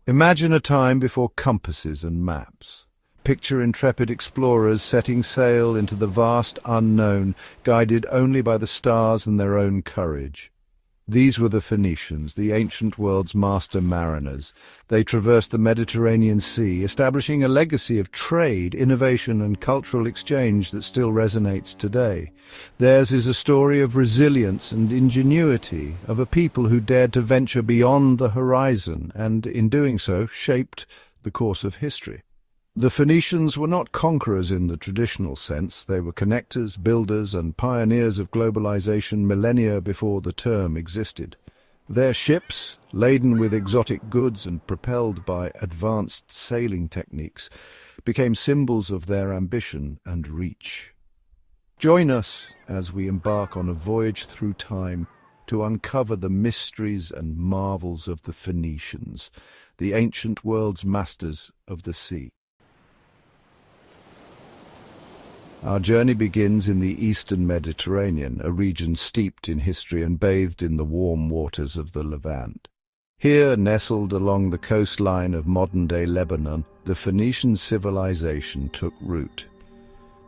Imagine a time before compasses and maps. Picture intrepid explorers setting sail into the vast unknown, guided only by the stars and their own courage. These were the Phoenicians, the ancient world's master mariners. They traversed the Mediterranean Sea, establishing a legacy of trade, innovation, and cultural exchange that still resonates today. Theirs is a story of resilience and ingenuity, of a people who dared to venture beyond the horizon and, in doing so, shaped the course of history. The Phoenicians were not conquerors in the traditional sense. They were connectors, builders, and pioneers of globalization millennia before the term existed. Their ships, laden with exotic goods and propelled by advanced sailing techniques, became symbols of their ambition and reach. Join us as we embark on a voyage through time to uncover the mysteries and marvels of the Phoenicians, the ancient world's masters of the sea. Our journey begins in the eastern Mediterranean, a region steeped in history and bathed in the warm waters of the Levant. Here, nestled along the coastline of modern-day Lebanon, the Phoenician civilization took root.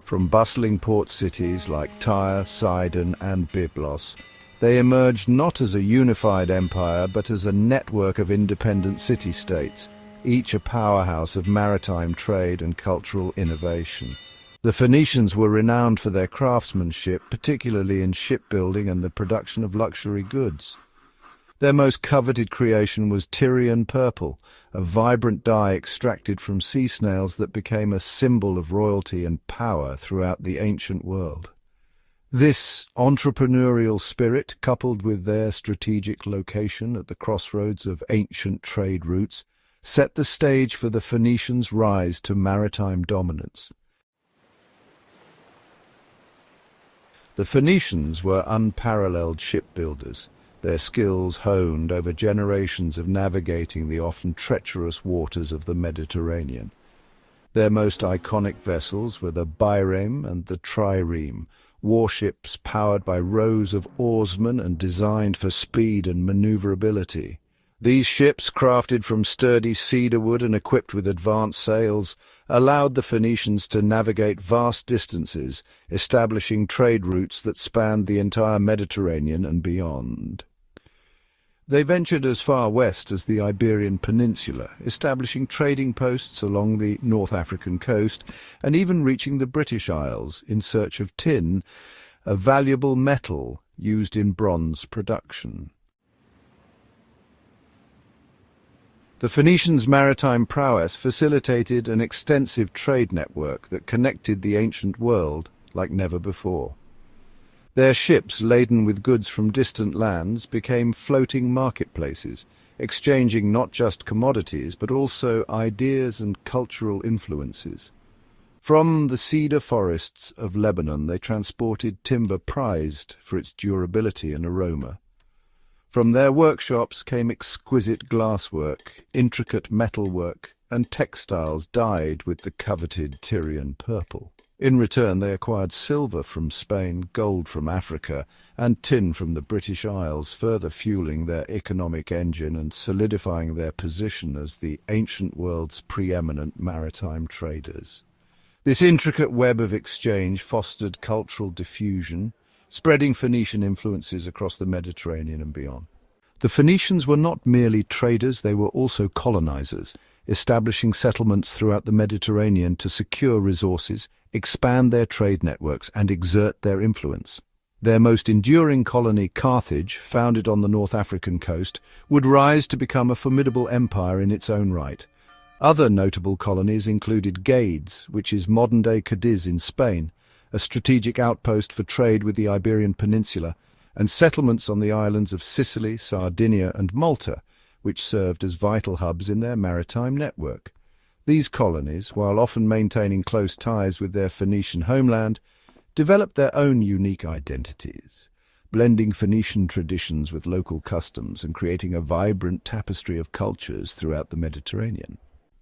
From bustling port cities like Tyre, Sidon, and Byblos, they emerged not as a unified empire but as a network of independent city-states, each a powerhouse of maritime trade and cultural innovation. The Phoenicians were renowned for their craftsmanship, particularly in shipbuilding and the production of luxury goods. Their most coveted creation was Tyrian purple, a vibrant dye extracted from sea snails that became a symbol of royalty and power throughout the ancient world. This entrepreneurial spirit, coupled with their strategic location at the crossroads of ancient trade routes, set the stage for the Phoenicians' rise to maritime dominance. The Phoenicians were unparalleled shipbuilders, their skills honed over generations of navigating the often treacherous waters of the Mediterranean. Their most iconic vessels were the bireme and the trireme, warships powered by rows of oarsmen and designed for speed and maneuverability. These ships, crafted from sturdy cedar wood and equipped with advanced sails, allowed the Phoenicians to navigate vast distances, establishing trade routes that spanned the entire Mediterranean and beyond. They ventured as far west as the Iberian Peninsula, establishing trading posts along the North African coast and even reaching the British Isles in search of tin, a valuable metal used in bronze production. The Phoenicians' maritime prowess facilitated an extensive trade network that connected the ancient world like never before. Their ships, laden with goods from distant lands, became floating marketplaces, exchanging not just commodities but also ideas and cultural influences. From the cedar forests of Lebanon they transported timber prized for its durability and aroma. From their workshops came exquisite glasswork, intricate metalwork, and textiles dyed with the coveted Tyrian purple. In return, they acquired silver from Spain, gold from Africa, and tin from the British Isles, further fueling their economic engine and solidifying their position as the ancient world's preeminent maritime traders. This intricate web of exchange fostered cultural diffusion, spreading Phoenician influences across the Mediterranean and beyond. The Phoenicians were not merely traders, they were also colonizers, establishing settlements throughout the Mediterranean to secure resources, expand their trade networks, and exert their influence. Their most enduring colony, Carthage, founded on the North African coast, would rise to become a formidable empire in its own right. Other notable colonies included Gades, which is modern-day Cadiz in Spain, a strategic outpost for trade with the Iberian Peninsula, and settlements on the islands of Sicily, Sardinia, and Malta, which served as vital hubs in their maritime network. These colonies, while often maintaining close ties with their Phoenician homeland, developed their own unique identities, blending Phoenician traditions with local customs and creating a vibrant tapestry of cultures throughout the Mediterranean.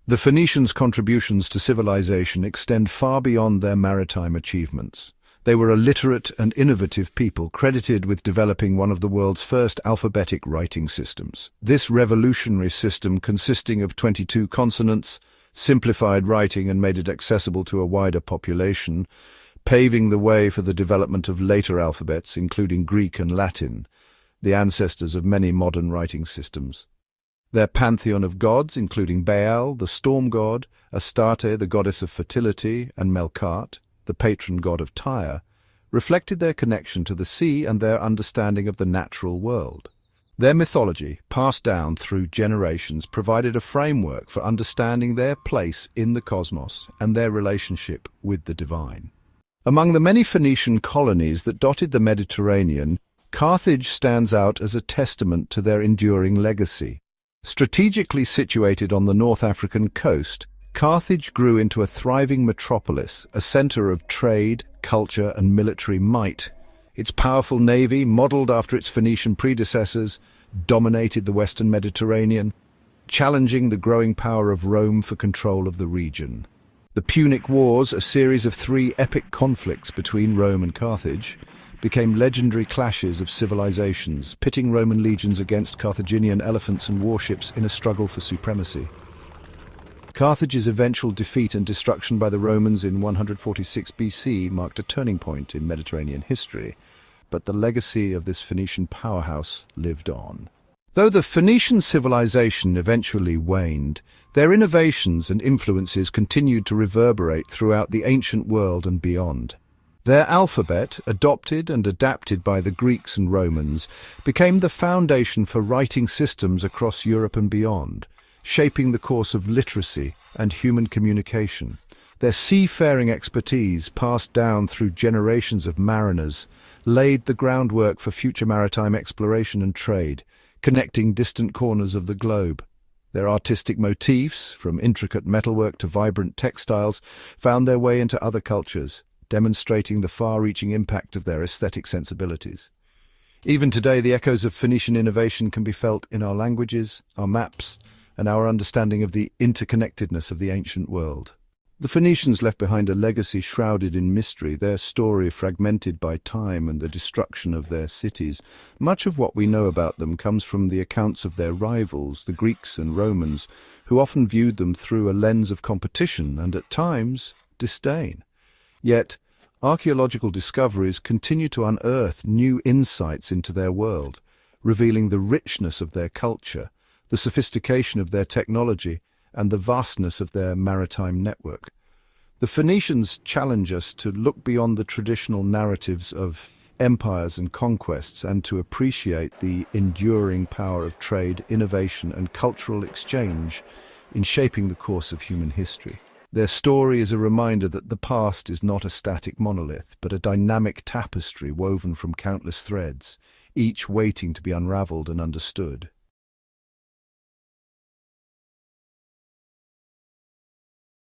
The Phoenicians' contributions to civilization extend far beyond their maritime achievements. They were a literate and innovative people credited with developing one of the world's first alphabetic writing systems. This revolutionary system, consisting of 22 consonants, simplified writing and made it accessible to a wider population, paving the way for the development of later alphabets, including Greek and Latin, the ancestors of many modern writing systems. Their pantheon of gods, including Baal, the storm god, Astarte, the goddess of fertility, and Melkart, the patron god of Tyre, reflected their connection to the sea and their understanding of the natural world. Their mythology, passed down through generations, provided a framework for understanding their place in the cosmos and their relationship with the divine. Among the many Phoenician colonies that dotted the Mediterranean, Carthage stands out as a testament to their enduring legacy. Strategically situated on the North African coast, Carthage grew into a thriving metropolis, a center of trade, culture, and military might. Its powerful navy, modeled after its Phoenician predecessors, dominated the Western Mediterranean, challenging the growing power of Rome for control of the region. The Punic Wars, a series of 3 epic conflicts between Rome and Carthage, became legendary clashes of civilizations, pitting Roman legions against Carthaginian elephants and warships in a struggle for supremacy. Carthage's eventual defeat and destruction by the Romans in 146 BC marked a turning point in Mediterranean history, but the legacy of this Phoenician powerhouse lived on. Though the Phoenician civilization eventually waned, their innovations and influences continued to reverberate throughout the ancient world and beyond. Their alphabet, adopted and adapted by the Greeks and Romans, became the foundation for writing systems across Europe and beyond, shaping the course of literacy and human communication. Their seafaring expertise, passed down through generations of mariners, laid the groundwork for future maritime exploration and trade, connecting distant corners of the globe. Their artistic motifs, from intricate metalwork to vibrant textiles, found their way into other cultures, demonstrating the far-reaching impact of their aesthetic sensibilities. Even today, the echoes of Phoenician innovation can be felt in our languages, our maps, and our understanding of the interconnectedness of the ancient world. The Phoenicians left behind a legacy shrouded in mystery, their story fragmented by time and the destruction of their cities. Much of what we know about them comes from the accounts of their rivals, the Greeks and Romans, who often viewed them through a lens of competition and, at times, disdain. Yet, archaeological discoveries continue to unearth new insights into their world, revealing the richness of their culture, the sophistication of their technology, and the vastness of their maritime network. The Phoenicians challenge us to look beyond the traditional narratives of empires and conquests and to appreciate the enduring power of trade, innovation, and cultural exchange in shaping the course of human history. Their story is a reminder that the past is not a static monolith, but a dynamic tapestry woven from countless threads, each waiting to be unraveled and understood.